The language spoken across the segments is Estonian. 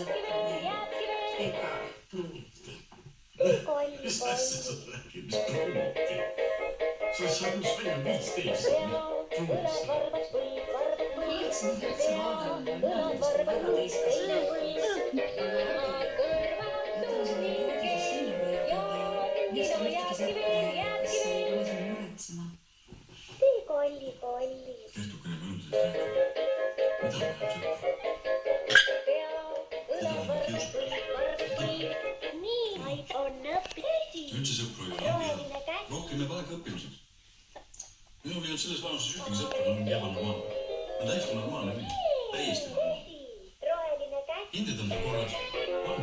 sõpra või ega pruuti. Mis asja sa räägid, mis pruuti? Sa oled saanud välja 15 pruuti. Ma mõtlesin üldse vaadanud, ma mõtlesin seda väga teiskas. Ja ta on selle pruudis sinna võetud ja miks ta ühtegi sõpra ja kas sa ei tule sinna muretsema? Kolli. Kertukene mõnusalt rääkida. Mida ma läheb sõpra? Teda läheb kiusata. Üldse sõpru ei ole hea. Rohkem jääb aega õppimiseks. Minul ei olnud selles vanuses ühtegi sõpra, ta on ebanormaalne. Ta on täiesti normaalne mees. Täiesti normaalne. Hinded on ta korras. On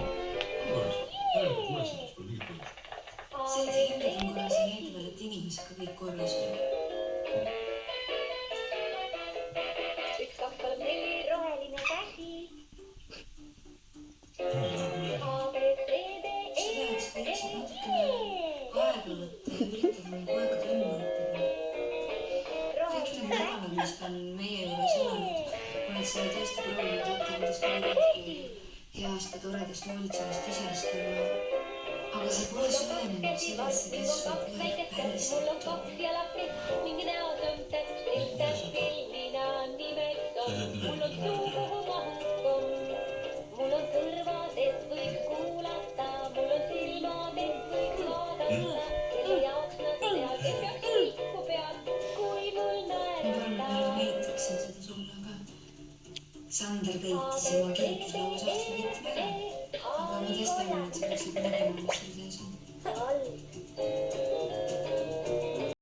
korras. Täielikult muretsedes pole mingit põhjust. See, et see hinded on korras, ei näita veel, et inimesega kõik korras on. Mis ta on meie juures elanud, oled sa tõesti proovinud võtta endast midagi heast ja toredast hoolitsevast isast, aga see pole süvenenud sellesse, kes su kohe päriselt on. Sa ei tead midagi.